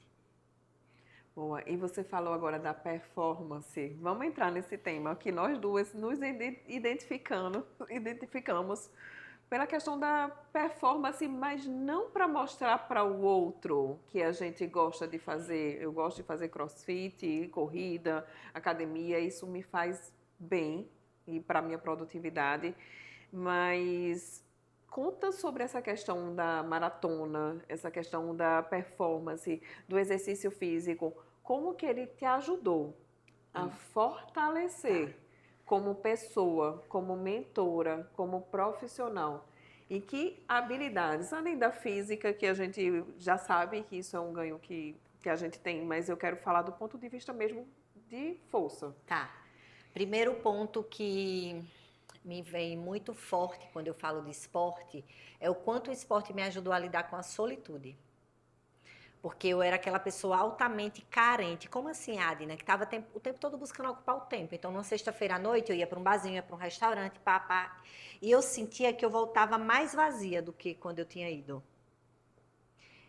Speaker 2: Boa, e você falou agora da performance. Vamos entrar nesse tema que nós duas nos identificamos pela questão da performance, mas não para mostrar para o outro que a gente gosta de fazer. Eu gosto de fazer crossfit, corrida, academia, isso me faz bem e para a minha produtividade, mas conta sobre essa questão da maratona, essa questão da performance, do exercício físico, como que ele te ajudou a fortalecer como pessoa, como mentora, como profissional. E que habilidades, além da física, que a gente já sabe que isso é um ganho que a gente tem, mas eu quero falar do ponto de vista mesmo de força.
Speaker 1: Tá. Primeiro ponto que me vem muito forte quando eu falo de esporte é o quanto o esporte me ajudou a lidar com a solitude. Porque eu era aquela pessoa altamente carente. Como assim, Adina? Que estava o tempo todo buscando ocupar o tempo. Então, numa sexta-feira à noite, eu ia para um barzinho, ia para um restaurante, pá. E eu sentia que eu voltava mais vazia do que quando eu tinha ido.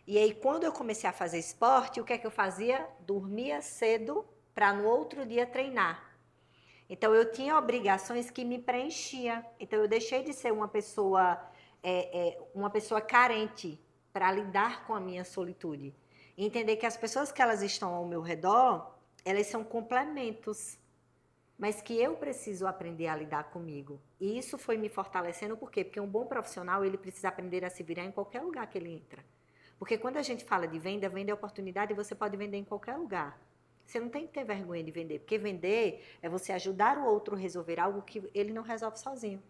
Speaker 1: E aí, quando eu comecei a fazer esporte, o que é que eu fazia? Dormia cedo para no outro dia treinar. Então, eu tinha obrigações que me preenchiam. Então, eu deixei de ser uma pessoa carente para lidar com a minha solitude. E entender que as pessoas que elas estão ao meu redor, elas são complementos, mas que eu preciso aprender a lidar comigo. E isso foi me fortalecendo, por quê? Porque um bom profissional, ele precisa aprender a se virar em qualquer lugar que ele entra. Porque quando a gente fala de venda, venda é oportunidade e você pode vender em qualquer lugar. Você não tem que ter vergonha de vender, porque vender é você ajudar o outro a resolver algo que ele não resolve sozinho.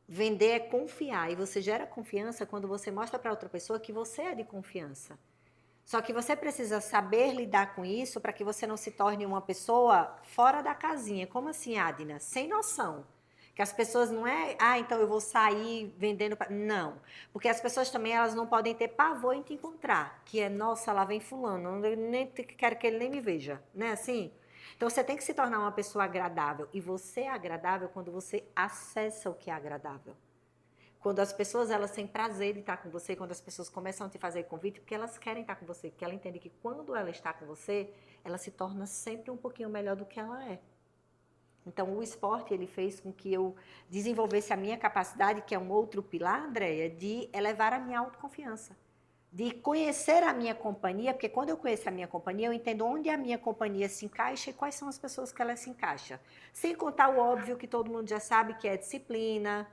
Speaker 1: Vender é confiar, e você gera confiança quando você mostra para outra pessoa que você é de confiança. Só que você precisa saber lidar com isso para que você não se torne uma pessoa fora da casinha. Como assim, Adina? Sem noção. Que as pessoas não é, então eu vou sair vendendo. Não. Porque as pessoas também elas não podem ter pavor em te encontrar. Que é, nossa, lá vem fulano, eu nem quero que ele nem me veja. Não é assim? Então você tem que se tornar uma pessoa agradável. E você é agradável quando você acessa o que é agradável. Quando as pessoas elas têm prazer de estar com você, quando as pessoas começam a te fazer convite, porque elas querem estar com você, porque ela entende que quando ela está com você, ela se torna sempre um pouquinho melhor do que ela é. Então, o esporte, ele fez com que eu desenvolvesse a minha capacidade, que é um outro pilar, Andréia, de elevar a minha autoconfiança. De conhecer a minha companhia, porque quando eu conheço a minha companhia, eu entendo onde a minha companhia se encaixa e quais são as pessoas que ela se encaixa. Sem contar o óbvio que todo mundo já sabe, que é disciplina,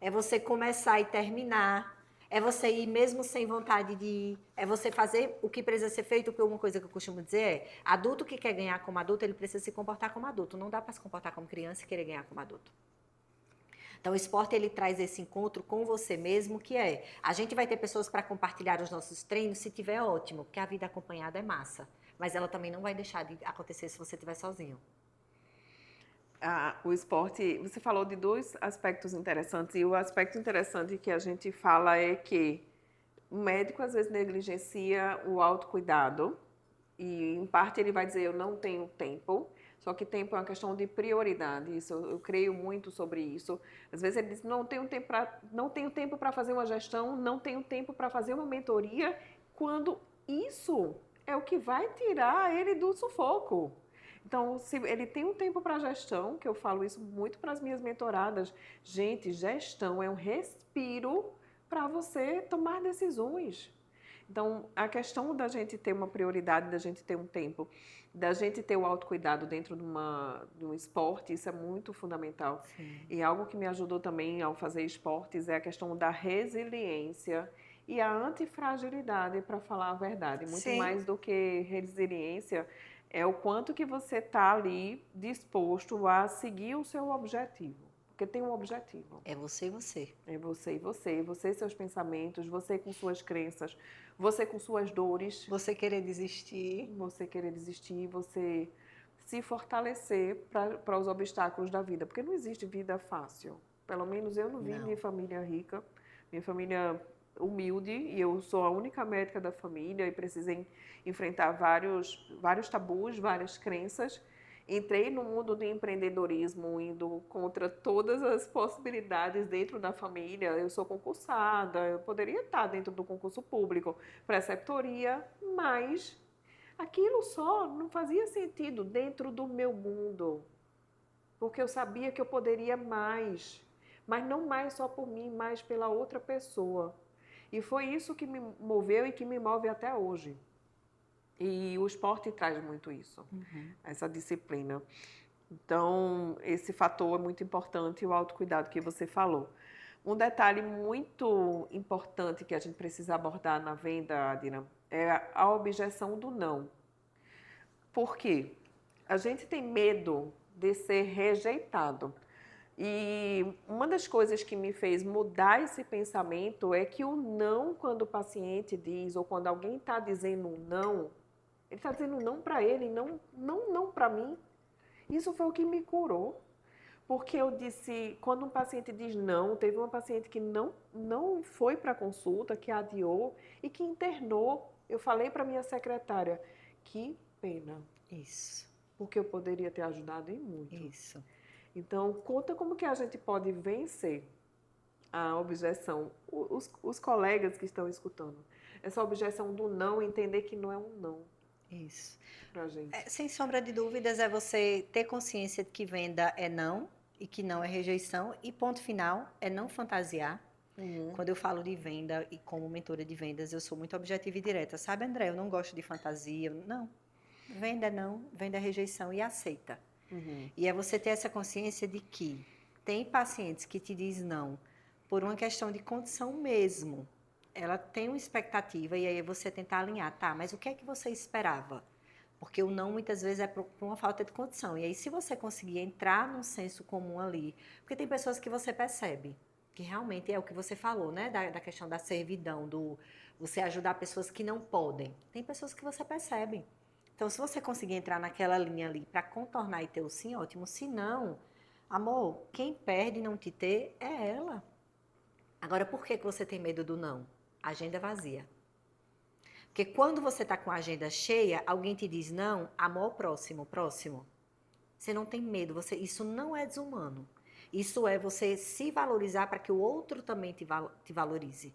Speaker 1: é você começar e terminar, é você ir mesmo sem vontade de ir, é você fazer o que precisa ser feito, porque uma coisa que eu costumo dizer é, adulto que quer ganhar como adulto, ele precisa se comportar como adulto, não dá para se comportar como criança e querer ganhar como adulto. Então, o esporte, ele traz esse encontro com você mesmo, que é, a gente vai ter pessoas para compartilhar os nossos treinos, se tiver ótimo, porque a vida acompanhada é massa, mas ela também não vai deixar de acontecer se você estiver sozinho.
Speaker 2: O esporte, você falou de dois aspectos interessantes, e o aspecto interessante que a gente fala é que o médico às vezes negligencia o autocuidado, e em parte ele vai dizer, eu não tenho tempo, só que tempo é uma questão de prioridade, isso eu creio muito sobre isso. Às vezes ele diz, não tenho tempo para fazer uma gestão, não tenho tempo para fazer uma mentoria, quando isso é o que vai tirar ele do sufoco. Então, se ele tem um tempo para gestão, que eu falo isso muito para as minhas mentoradas, gente, gestão é um respiro para você tomar decisões. Então, a questão da gente ter uma prioridade, da gente ter um tempo, da gente ter o autocuidado dentro de um esporte, isso é muito fundamental.
Speaker 1: Sim.
Speaker 2: E algo que me ajudou também ao fazer esportes é a questão da resiliência e a antifragilidade, para falar a verdade. Muito
Speaker 1: Sim.
Speaker 2: mais do que resiliência, é o quanto que você está ali disposto a seguir o seu objetivo. Porque tem um objetivo.
Speaker 1: É você e você.
Speaker 2: É você e você. Você e seus pensamentos, você com suas crenças, você com suas dores.
Speaker 1: Você querer desistir.
Speaker 2: Você querer desistir, você se fortalecer para os obstáculos da vida. Porque não existe vida fácil. Pelo menos eu não vim
Speaker 1: Não.
Speaker 2: de família rica. Minha família humilde e eu sou a única médica da família e precisei enfrentar vários tabus, várias crenças. Entrei no mundo do empreendedorismo, indo contra todas as possibilidades dentro da família. Eu sou concursada, eu poderia estar dentro do concurso público, preceptoria, mas aquilo só não fazia sentido dentro do meu mundo, porque eu sabia que eu poderia mais, mas não mais só por mim, mais pela outra pessoa. E foi isso que me moveu e que me move até hoje. E o esporte traz muito isso, essa disciplina. Então, esse fator é muito importante, o autocuidado que você falou. Um detalhe muito importante que a gente precisa abordar na venda, Adina, é a objeção do não. Por quê? A gente tem medo de ser rejeitado. E uma das coisas que me fez mudar esse pensamento é que o não, quando o paciente diz, ou quando alguém está dizendo um não, ele está dizendo não para ele, não para mim. Isso foi o que me curou. Porque eu disse, quando um paciente diz não, teve uma paciente que não foi para a consulta, que adiou e que internou. Eu falei para minha secretária, que pena.
Speaker 1: Isso.
Speaker 2: Porque eu poderia ter ajudado em muito.
Speaker 1: Isso.
Speaker 2: Então, conta como que a gente pode vencer a objeção. Os colegas que estão escutando. Essa objeção do não, entender que não é um não.
Speaker 1: Isso.
Speaker 2: Pra gente.
Speaker 1: Sem sombra de dúvidas, é você ter consciência de que venda é não e que não é rejeição. E ponto final, é não fantasiar. Quando eu falo de venda e como mentora de vendas, eu sou muito objetiva e direta. Sabe, André, eu não gosto de fantasia. Não. Venda é não, venda é rejeição e aceita. E é você ter essa consciência de que tem pacientes que te diz não por uma questão de condição mesmo. Ela tem uma expectativa e aí é você tentar alinhar, tá, mas o que é que você esperava? Porque o não muitas vezes é por uma falta de condição. E aí se você conseguir entrar num senso comum ali, porque tem pessoas que você percebe, que realmente é o que você falou, né, da questão da servidão, do você ajudar pessoas que não podem. Tem pessoas que você percebe. Então, se você conseguir entrar naquela linha ali para contornar e ter o sim, ótimo. Se não, amor, quem perde e não te ter é ela. Agora, por que você tem medo do não? Agenda vazia. Porque quando você está com a agenda cheia, alguém te diz não, amor, próximo. Você não tem medo, isso não é desumano. Isso é você se valorizar para que o outro também te valorize.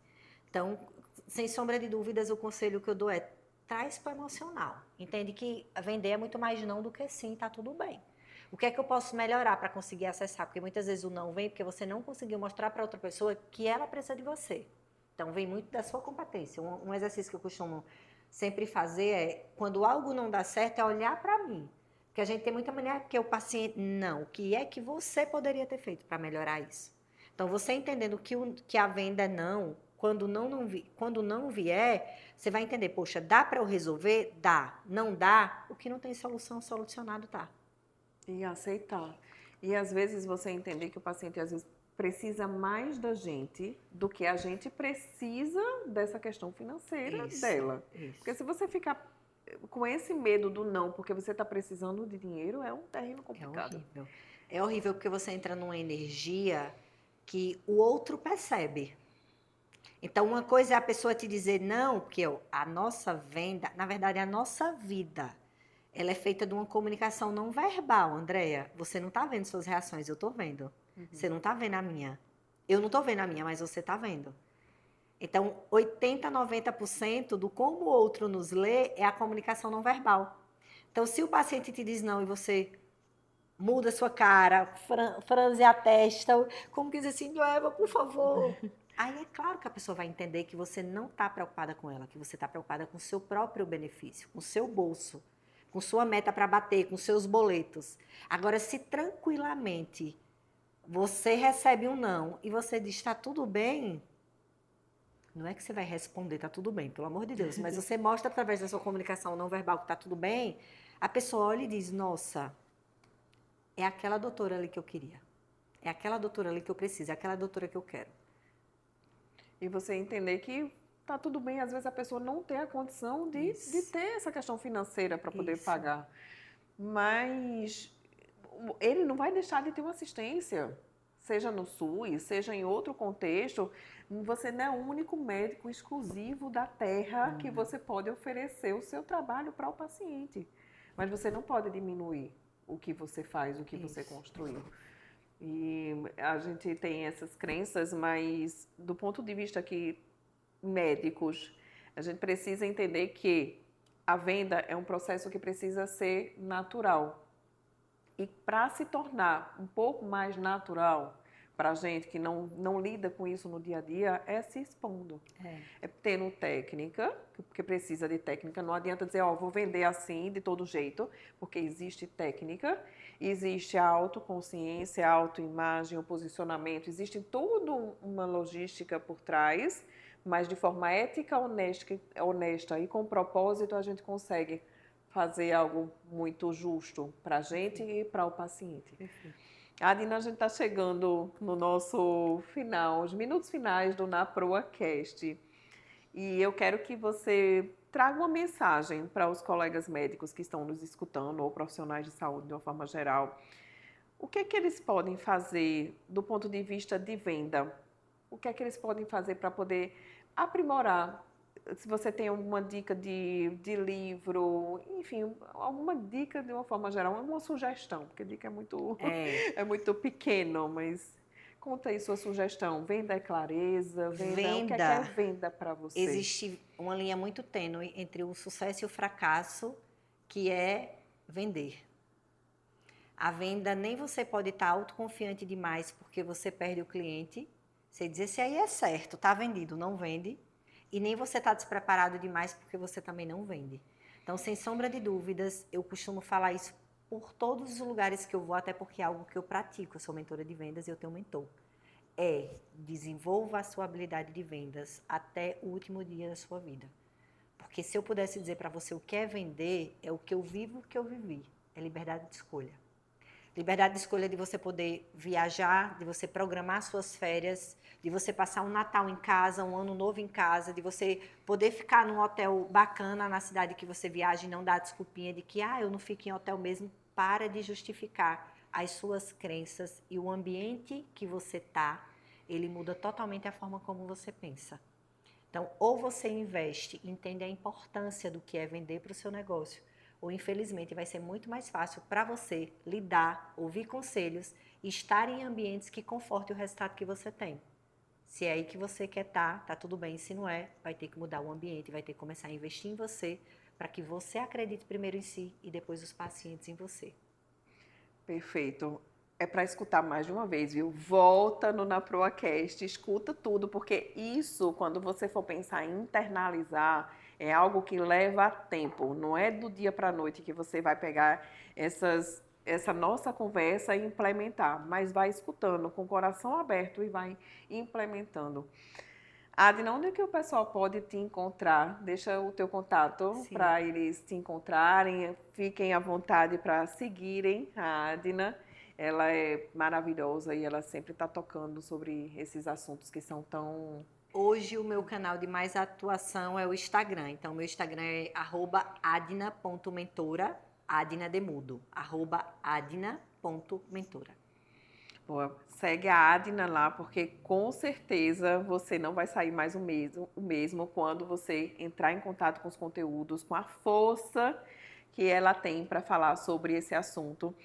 Speaker 1: Então, sem sombra de dúvidas, o conselho que eu dou é traz para o emocional. Entende que vender é muito mais não do que sim, tá tudo bem. O que é que eu posso melhorar para conseguir acessar? Porque muitas vezes o não vem porque você não conseguiu mostrar para outra pessoa que ela precisa de você. Então, vem muito da sua competência. Um exercício que eu costumo sempre fazer é, quando algo não dá certo, é olhar para mim. Porque a gente tem muita mania que o paciente, não, o que é que você poderia ter feito para melhorar isso? Então, você entendendo que a venda é não, quando não vier, você vai entender, poxa, dá para eu resolver? Dá. Não dá? O que não tem solução, solucionado tá.
Speaker 2: E aceitar. E às vezes você entender que o paciente às vezes precisa mais da gente do que a gente precisa dessa questão financeira dela.
Speaker 1: Isso.
Speaker 2: Porque se você ficar com esse medo do não, porque você está precisando de dinheiro, é um terreno complicado.
Speaker 1: É horrível. É horrível porque você entra numa energia que o outro percebe. Então, uma coisa é a pessoa te dizer não, porque a nossa venda, na verdade, a nossa vida, ela é feita de uma comunicação não verbal, Andréia. Você não está vendo suas reações, eu estou vendo. Você não está vendo a minha. Eu não estou vendo a minha, mas você está vendo. Então, 80%, 90% do como o outro nos lê é a comunicação não verbal. Então, se o paciente te diz não e você muda a sua cara, franze a testa, como que diz assim, Eva, por favor. Aí é claro que a pessoa vai entender que você não está preocupada com ela, que você está preocupada com o seu próprio benefício, com o seu bolso, com sua meta para bater, com seus boletos. Agora, se tranquilamente você recebe um não e você diz, está tudo bem, não é que você vai responder, está tudo bem, pelo amor de Deus, mas você mostra através da sua comunicação não verbal que está tudo bem, a pessoa olha e diz, nossa, é aquela doutora ali que eu queria. É aquela doutora ali que eu preciso, é aquela doutora que eu quero.
Speaker 2: E você entender que tá tudo bem, às vezes a pessoa não tem a condição de ter essa questão financeira para poder pagar. Mas ele não vai deixar de ter uma assistência, seja no SUS, seja em outro contexto. Você não é o único médico exclusivo da Terra que você pode oferecer o seu trabalho para o paciente. Mas você não pode diminuir o que você faz, o que você construiu. E a gente tem essas crenças, mas do ponto de vista que médicos, a gente precisa entender que a venda é um processo que precisa ser natural. E para se tornar um pouco mais natural para a gente que não lida com isso no dia a dia, é se expondo. É tendo técnica, porque precisa de técnica. Não adianta dizer, vou vender assim, de todo jeito, porque existe técnica, existe a autoconsciência, a autoimagem, o posicionamento, existe toda uma logística por trás, mas de forma ética, honesta e com propósito, a gente consegue fazer algo muito justo para a gente e para o paciente.
Speaker 1: Perfeito.
Speaker 2: Adina, a gente está chegando no nosso final, os minutos finais do NaProaCast. E eu quero que você traga uma mensagem para os colegas médicos que estão nos escutando, ou profissionais de saúde de uma forma geral. O que é que eles podem fazer do ponto de vista de venda? O que é que eles podem fazer para poder aprimorar? Se você tem alguma dica de livro, enfim, alguma dica de uma forma geral, uma sugestão, porque dica é muito pequeno, mas conta aí sua sugestão. Venda é clareza, venda. O que é venda para você?
Speaker 1: Existe uma linha muito tênue entre o sucesso e o fracasso, que é vender. A venda, nem você pode estar autoconfiante demais porque você perde o cliente. Você diz, esse aí é certo, está vendido, não vende. E nem você está despreparado demais porque você também não vende. Então, sem sombra de dúvidas, eu costumo falar isso por todos os lugares que eu vou, até porque é algo que eu pratico. Eu sou mentora de vendas e eu tenho um mentor. Desenvolva a sua habilidade de vendas até o último dia da sua vida. Porque se eu pudesse dizer para você o que é vender, é o que eu vivo, o que eu vivi. É liberdade de escolha. Liberdade de escolha de você poder viajar, de você programar suas férias, de você passar um Natal em casa, um Ano Novo em casa, de você poder ficar num hotel bacana na cidade que você viaja e não dar desculpinha de que eu não fico em hotel mesmo. Para de justificar as suas crenças e o ambiente que você está, ele muda totalmente a forma como você pensa. Então, ou você investe, entende a importância do que é vender para o seu negócio, ou infelizmente vai ser muito mais fácil para você lidar, ouvir conselhos e estar em ambientes que confortem o resultado que você tem. Se é aí que você quer estar, tá tudo bem. Se não é, vai ter que mudar o ambiente, vai ter que começar a investir em você para que você acredite primeiro em si e depois os pacientes em você.
Speaker 2: Perfeito. É para escutar mais de uma vez, viu? Volta no NaProaCast, escuta tudo, porque isso, quando você for pensar em internalizar, é algo que leva tempo. Não é do dia para a noite que você vai pegar essa nossa conversa e implementar, mas vai escutando com o coração aberto e vai implementando. Adina, onde é que o pessoal pode te encontrar? Deixa o teu contato para eles te encontrarem. Fiquem à vontade para seguirem a Adina. Ela é maravilhosa e ela sempre está tocando sobre esses assuntos que são tão...
Speaker 1: Hoje o meu canal de mais atuação é o Instagram. Então, meu Instagram é @adina.mentora, Adina Demudo, @adina.mentora.
Speaker 2: Boa, segue a Adina lá, porque com certeza você não vai sair mais o mesmo quando você entrar em contato com os conteúdos, com a força que ela tem para falar sobre esse assunto.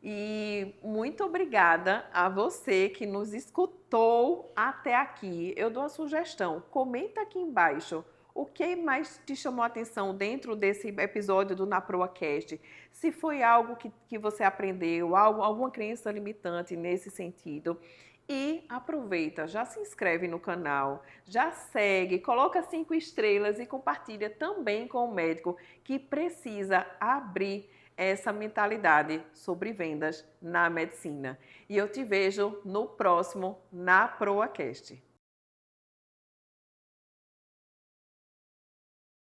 Speaker 2: E muito obrigada a você que nos escutou até aqui. Eu dou a sugestão, comenta aqui embaixo O que mais te chamou a atenção dentro desse episódio do NaProaCast? Se foi algo que você aprendeu, alguma crença limitante nesse sentido. E aproveita, já se inscreve no canal, já segue, coloca 5 estrelas e compartilha também com o médico que precisa abrir essa mentalidade sobre vendas na medicina. E eu te vejo no próximo NaProaCast.